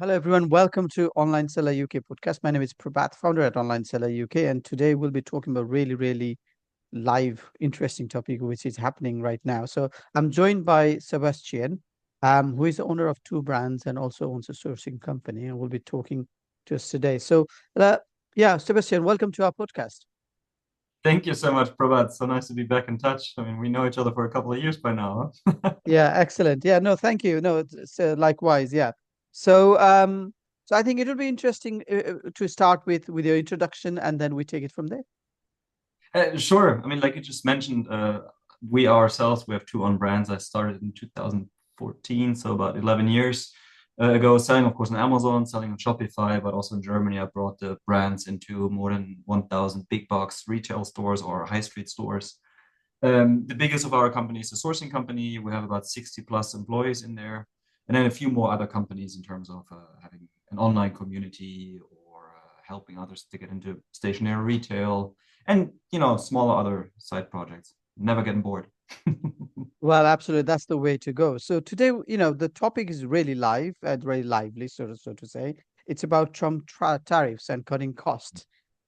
Hello, everyone. Welcome to Online Seller UK podcast. My name is Prabhat, founder at Online Seller UK, and today we'll be talking about really live, interesting topic which is happening right now. So I'm joined by Sebastian, who is the owner of two brands and also owns a sourcing company, and we'll be talking to us today. So, yeah, Sebastian, welcome to our podcast. Thank you so much, Prabhat. So nice to be back in touch. I mean, we know each other for a couple of years by now, huh? Yeah, excellent. Yeah, no, thank you. No, it's likewise. Yeah. So, so I think it would be interesting to start with your introduction, and then we take it from there. Sure. I mean, like you just mentioned, we ourselves, we have two own brands. I started in 2014, so about 11 years ago, selling, of course, on Amazon, selling on Shopify, but also in Germany. I brought the brands into more than 1,000 big box retail stores or high street stores. The biggest of our companies is a sourcing company. We have about 60 plus employees in there, and then a few more other companies in terms of having an online community or helping others to get into stationary retail and, smaller other side projects. Never getting bored. Well, absolutely. That's the way to go. So today, the topic is really live and very lively, so to say. It's about Trump tariffs and cutting costs,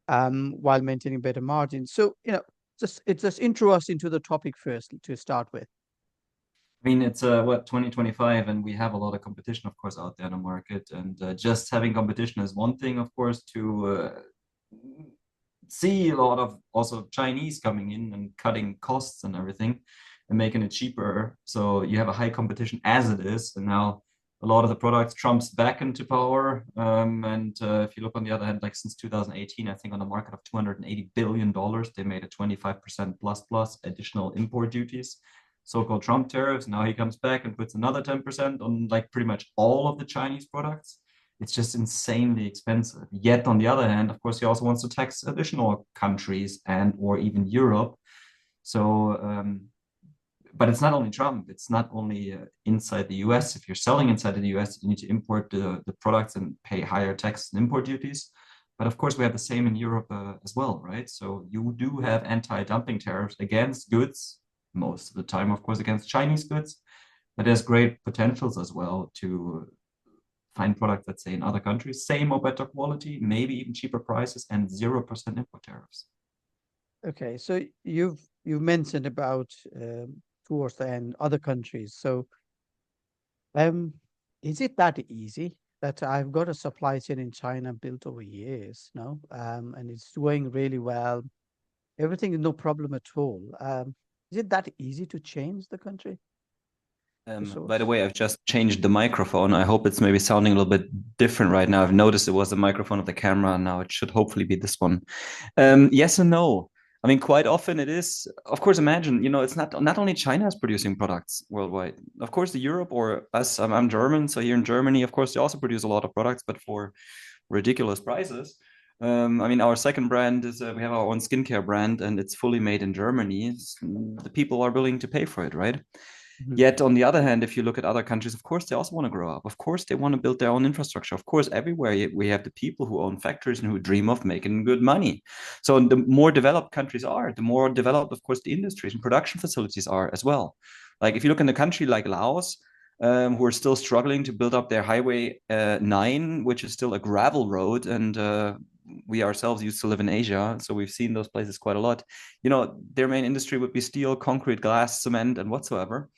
while maintaining better margins. So, just intro us into the topic first to start with. I mean, it's what 2025, and we have a lot of competition, of course, out there in the market. And just having competition is one thing, of course, to see a lot of also Chinese coming in and cutting costs and everything and making it cheaper. So you have a high competition as it is, and now a lot of the products Trump's back into power. And if you look on the other hand, like since 2018, I think on a market of $280 billion, they made a 25% plus additional import duties, so-called Trump tariffs. Now he comes back and puts another 10% on like pretty much all of the Chinese products. It's just insanely expensive. Yet on the other hand, of course, he also wants to tax additional countries and or even Europe. So, but it's not only Trump. It's not only inside the US. If you're selling inside the US, you need to import the products and pay higher tax and import duties. But of course, we have the same in Europe as well, right? So you do have anti-dumping tariffs against goods most of the time, of course, against Chinese goods. But there's great potentials as well to find products, let's say, in other countries, same or better quality, maybe even cheaper prices, and 0% import tariffs. Okay, so you've mentioned about towards the end other countries. So, um, is it that easy that I've got a supply chain in China built over years, no? And it's doing really well. Everything is no problem at all. Is it that easy to change the country to By the source? way, I've just changed the microphone. I hope it's maybe sounding a little bit different right now. I've noticed it was the microphone of the camera, and now it should hopefully be this one. Yes and no. I mean, quite often it is. Of course, imagine, it's not only China is producing products worldwide. Of course, the Europe or us, I'm German, so here in Germany, of course, they also produce a lot of products, but for ridiculous prices. I mean, our second brand is we have our own skincare brand, and it's fully made in Germany. The people are willing to pay for it, right? Mhm. Yet, on the other hand, if you look at other countries, of course, they also want to grow up. Of course, they want to build their own infrastructure. Of course, everywhere we have the people who own factories and who dream of making good money. So, the more developed countries are, the more developed, of course, the industries and production facilities are as well. Like if you look in a country like Laos, who are still struggling to build up their Highway 9, which is still a gravel road, and we ourselves used to live in Asia, so we've seen those places quite a lot. Their main industry would be steel, concrete, glass, cement, and whatsoever,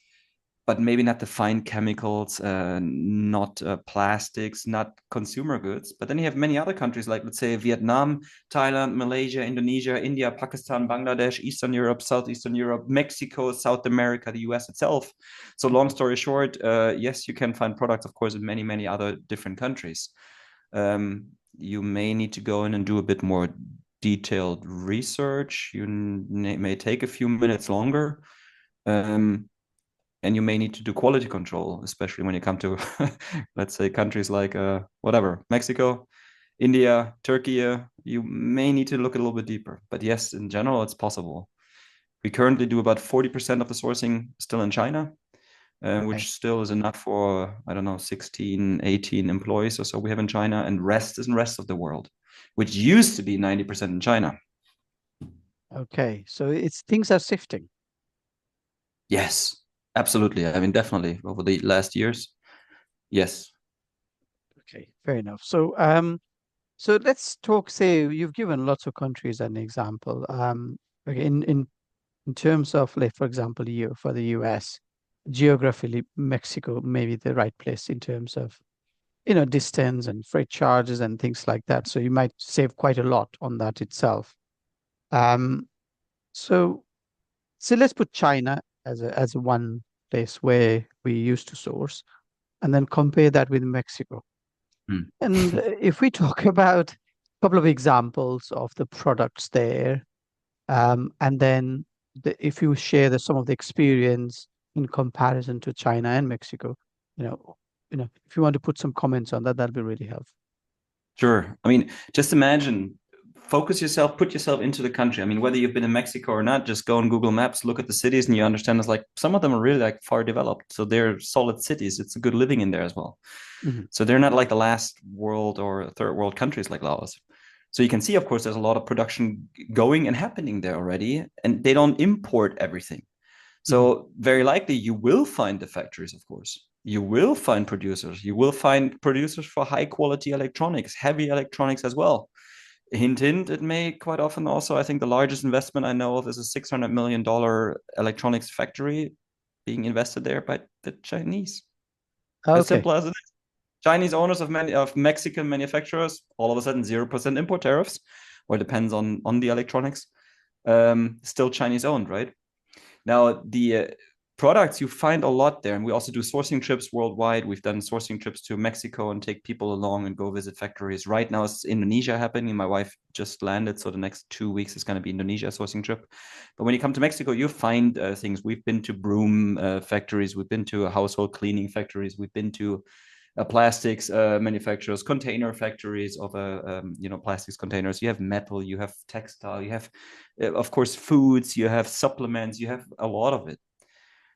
but maybe not the fine chemicals, not plastics, not consumer goods. But then you have many other countries like, let's say, Vietnam, Thailand, Malaysia, Indonesia, India, Pakistan, Bangladesh, Eastern Europe, Southeastern Europe, Mexico, South America, the US itself. So long story short, yes, you can find products, of course, in many other different countries. You may need to go in and do a bit more detailed research. You may take a few minutes longer. Um, and you may need to do quality control, especially when you come to, let's say, countries like whatever, Mexico, India, Turkey. You may need to look a little bit deeper. But yes, in general, it's possible. We currently do about 40% of the sourcing still in China, Okay. which still is enough for, I don't know, 16, 18 employees or so we have in China, and rest is in rest of the world, which used to be 90% in China. Okay. So it's things are shifting. Yes, absolutely. I mean, definitely over the last years. Yes. Okay, fair enough. So, so let's talk. Say you've given lots of countries an example. Okay, in terms of, like, for example, you for the US, geographically, Mexico may be the right place in terms of, distance and freight charges and things like that. So you might save quite a lot on that itself. Um, so so let's put China as one place where we used to source, and then compare that with Mexico. Hmm. And if we talk about a couple of examples of the products there, and then if you share some of the experience in comparison to China and Mexico, you know, if you want to put some comments on that, that'd be really helpful. Sure. I mean, just imagine, focus yourself, put yourself into the country. I mean, whether you've been in Mexico or not, just go on Google Maps, look at the cities, and you understand it's like some of them are really like far developed. So they're solid cities. It's a good living in there as well. Hmm. So they're not like the last world or third world countries like Laos. So you can see, of course, there's a lot of production going and happening there already, and they don't import everything. Hmm. So very likely you will find the factories, of course. You will find producers. You will find producers for high quality electronics, heavy electronics as well. Hint, hint, it may quite often also, I think the largest investment I know of is a $600 million electronics factory being invested there by the Chinese. As Okay. simple as it is. Chinese owners of many of Mexican manufacturers, all of a sudden 0% import tariffs, or it depends on the electronics. Still Chinese owned, right? Now, the products, you find a lot there. And we also do sourcing trips worldwide. We've done sourcing trips to Mexico and take people along and go visit factories. Right now, it's Indonesia happening. My wife just landed. So the next 2 weeks is going to be Indonesia sourcing trip. But when you come to Mexico, you find things. We've been to broom factories. We've been to household cleaning factories. We've been to plastics manufacturers, container factories of plastics containers. You have metal, you have textile, you have, of course, foods, you have supplements, you have a lot of it.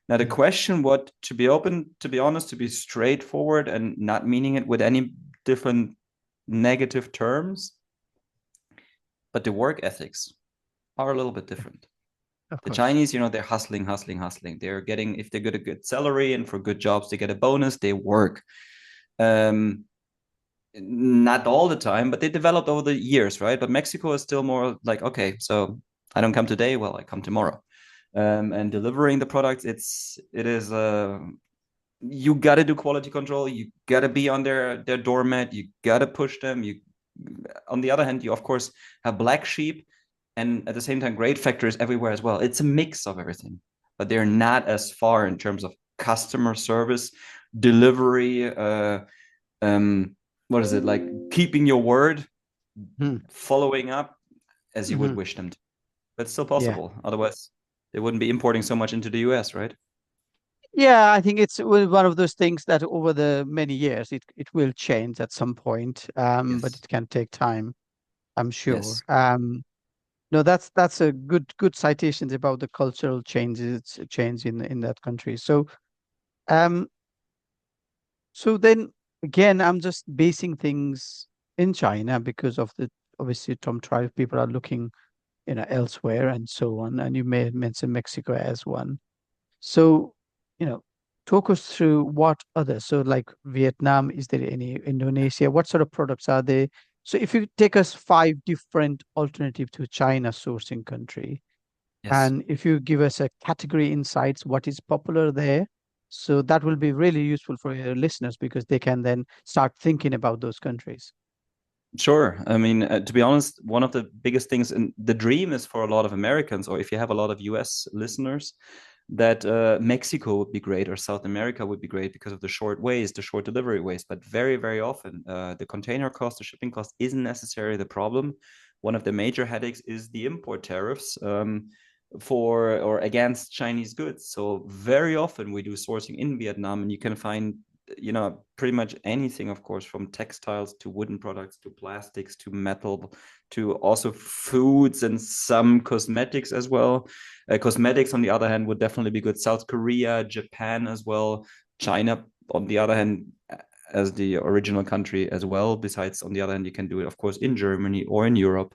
Now the Mm. question, what to be open, to be honest, to be straightforward and not meaning it with any different negative terms, but the work ethics are a little bit different. Of The course. Chinese, they're hustling, hustling, hustling. They're getting, if they get a good salary and for good jobs, they get a bonus, they work. Um, not all the time, but they developed over the years, right? But Mexico is still more like, okay, so I don't come today, well, I come tomorrow. And delivering the products, it is you got to do quality control. You got to be on their doormat. You got to push them. You, on the other hand, you of course have black sheep, and at the same time, great factories everywhere as well. It's a mix of everything, but they're not as far in terms of customer service, delivery, what is it like keeping your word, Mm. following up as you would Hmm. wish them to. But it's still Yeah. possible. Otherwise, they wouldn't be importing so much into the US, right? Yeah, I think it's one of those things that over the many years it will change at some point, but Yes. it can take time, I'm sure. Yes. No, that's a good citations about the cultural change in that country. Um, so then again, I'm just basing things in China because of the obviously Tom tribe people are looking, elsewhere and so on, and you may mention Mexico as one. So, you know, talk us through what others. So, like Vietnam, is there any Indonesia? What sort of products are they? So, if you take us five different alternative to China sourcing country, Yes. and if you give us a category insights, what is popular there? So that will be really useful for your listeners because they can then start thinking about those countries. Sure. I mean, to be honest, one of the biggest things, and the dream is for a lot of Americans, or if you have a lot of US listeners, that Mexico would be great or South America would be great because of the short ways, the short delivery ways. But very, very often, the container cost, the shipping cost isn't necessarily the problem. One of the major headaches is the import tariffs for or against Chinese goods. So very often we do sourcing in Vietnam, and you can find pretty much anything, of course, from textiles to wooden products to plastics to metal to also foods and some cosmetics as well. Cosmetics, on the other hand, would definitely be good. South Korea, Japan as well. China, on the other hand, as the original country as well. Besides, on the other hand, you can do it, of course, in Germany or in Europe.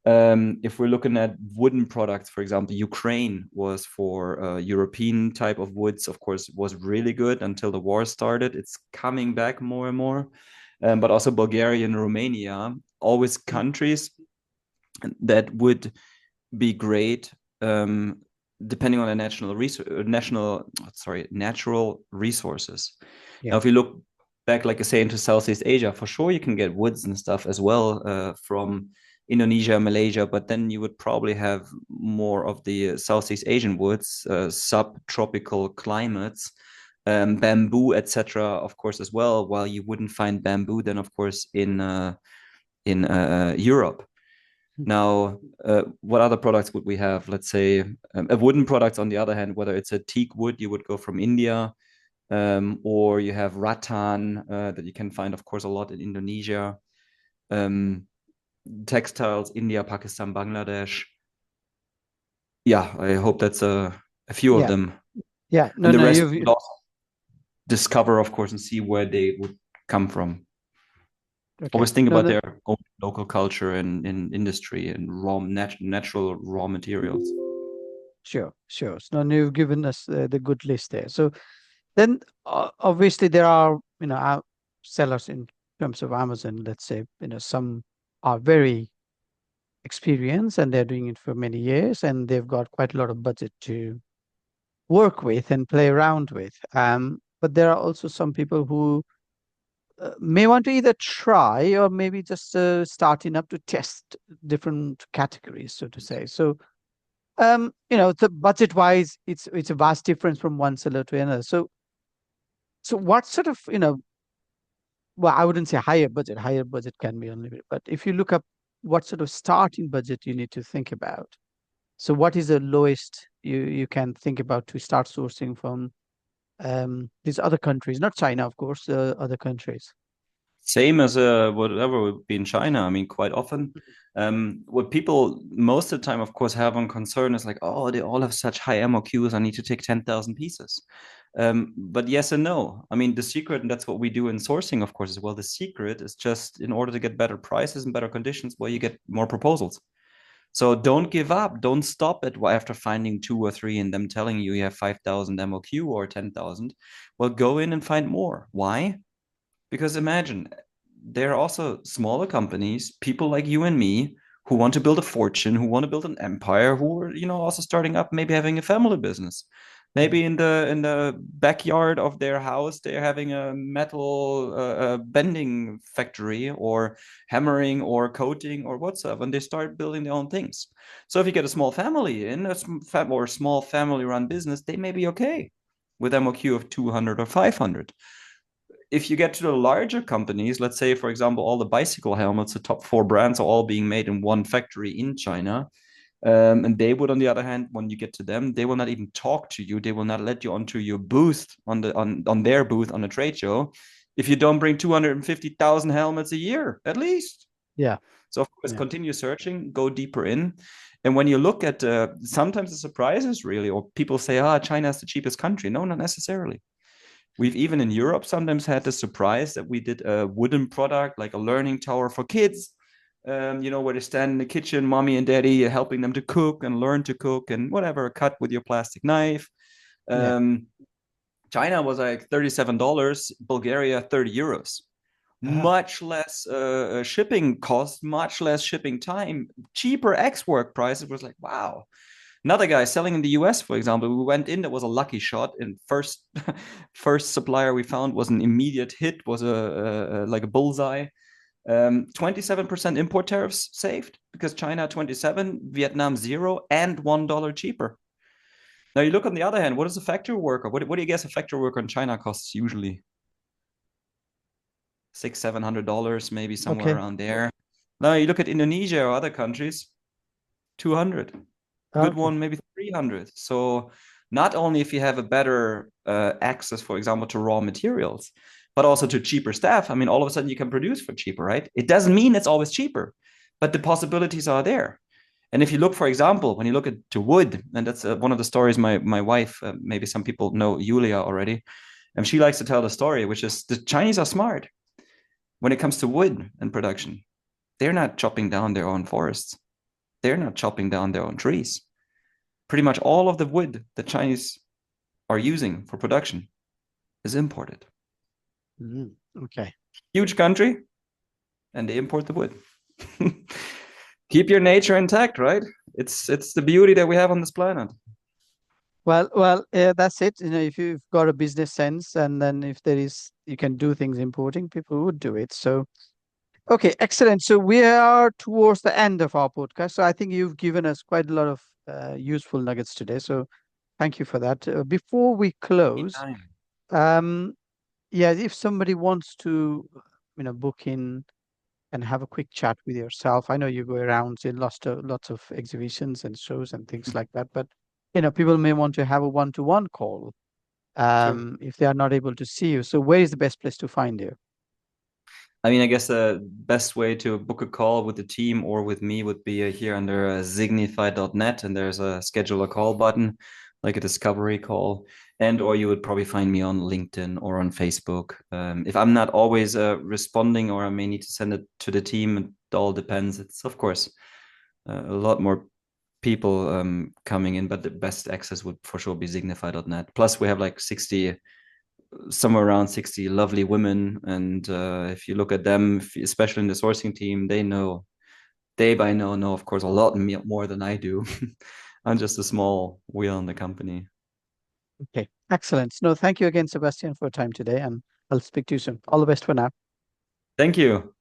If we're looking at wooden products, for example, Ukraine was for European type of woods, of course, was really good until the war started. It's coming back more and more. but also Bulgaria and Romania, always Mm. countries that would be great, depending on the natural resources. Now, Yeah. if you look back, like I say, into Southeast Asia, for sure you can get woods and stuff as well, from Indonesia, Malaysia, but then you would probably have more of the Southeast Asian woods, subtropical climates, bamboo, etc., of course, as well. While you wouldn't find bamboo, then of course in Europe. Mm. Now, what other products would we have? Let's say a wooden products, on the other hand, whether it's a teak wood, you would go from India, or you have rattan that you can find, of course, a lot in Indonesia. Um, Textiles, India, Pakistan, Bangladesh. Yeah, I hope that's a few of Yeah. them. Yeah. No, And the no, rest you've would also discover, of course, and see where they would come from. okay. Always think No, about no, their own local culture and industry and natural raw materials. sure, sure. So now you've given us the good list there. So then, obviously, there are sellers in terms of Amazon. Let's say some are very experienced and they're doing it for many years, and they've got quite a lot of budget to work with and play around with. But there are also some people who may want to either try or maybe just starting up to test different categories, so to say. So the budget wise, it's a vast difference from one seller to another. So what sort of well, I wouldn't say higher budget can be unlimited, but if you look up what sort of starting budget you need to think about, so what is the lowest you can think about to start sourcing from these other countries, not China, of course, other countries. Same as whatever would be in China. I mean, quite often, what people most of the time, of course, have on concern is like, oh, they all have such high MOQs. I need to take 10,000 pieces. But yes and no. I mean, the secret, and that's what we do in sourcing, of course, as well. The secret is just in order to get better prices and better conditions, well, you get more proposals. So don't give up. Don't stop it after finding two or three and them telling you you have 5,000 MOQ or 10,000. Well, go in and find more. Why? Because imagine there are also smaller companies, people like you and me, who want to build a fortune, who want to build an empire, who are, also starting up, maybe having a family business. Mhm. Maybe in the backyard of their house, they're having a metal bending factory or hammering or coating or whatsoever, and they start building their own things. So if you get a small family in or a small family-run business, they may be okay with MOQ of 200 or 500. If you get to the larger companies, let's say, for example, all the bicycle helmets, the top four brands are all being made in one factory in China. And they would, on the other hand, when you get to them, they will not even talk to you. They will not let you onto your booth on their booth on a trade show if you don't bring 250,000 helmets a year at least. Yeah, So of course, yeah, continue searching, go deeper in. And when you look at sometimes the surprises really, or people say, China is the cheapest country. No, not necessarily. We've even in Europe sometimes had the surprise that we did a wooden product, like a learning tower for kids, where they stand in the kitchen, mommy and daddy helping them to cook and learn to cook and whatever, cut with your plastic knife. yeah. Um, China was like $37, Bulgaria, 30 euros. Ah, Much less shipping cost, much less shipping time, cheaper X work prices. Was like, wow. Another guy selling in the US, for example, we went in, that was a lucky shot. And first first supplier we found was an immediate hit, was a like a bullseye. 27% import tariffs saved because China 27, Vietnam 0, and $1 cheaper. Now you look on the other hand, what is a factory worker? What do you guess a factory worker in China costs usually? $600-700, maybe somewhere okay, around there. Now you look at Indonesia or other countries, 200. Good okay. one, maybe 300. So not only if you have a better access, for example, to raw materials, but also to cheaper staff. I mean, all of a sudden you can produce for cheaper, right? It doesn't mean it's always cheaper, but the possibilities are there. And if you look, for example, when you look at to wood, and that's one of the stories my wife, maybe some people know Julia already, and she likes to tell the story, which is the Chinese are smart when it comes to wood and production. They're not chopping down their own forests. They're not chopping down their own trees. Pretty much all of the wood the Chinese are using for production is imported. Mhm. Okay. Huge country, and they import the wood. Keep your nature intact, right? It's the beauty that we have on this planet. That's it. You know, if you've got a business sense, and then if there is, you can do things importing, people would do it. So, okay, excellent. So we are towards the end of our podcast. So I think you've given us quite a lot of useful nuggets today. So thank you for that. Before we close, Anytime. um, yeah, if somebody wants to, book in and have a quick chat with yourself. I know you go around in lots of exhibitions and shows and things like that, but people may want to have a one-to-one call Sure. if they are not able to see you. So where is the best place to find you? I mean, I guess the best way to book a call with the team or with me would be here under zignify.net, and there's a schedule a call button, like a discovery call. And or you would probably find me on LinkedIn or on Facebook. If I'm not always responding, or I may need to send it to the team, it all depends. It's of course a lot more people coming in, but the best access would for sure be zignify.net. Plus, we have like 60, somewhere around 60 lovely women. And if you look at them, especially in the sourcing team, they know, of course, a lot more than I do. I'm just a small wheel in the company. Okay, excellent. No, thank you again, Sebastian, for your time today, and I'll speak to you soon. All the best for now. Thank you.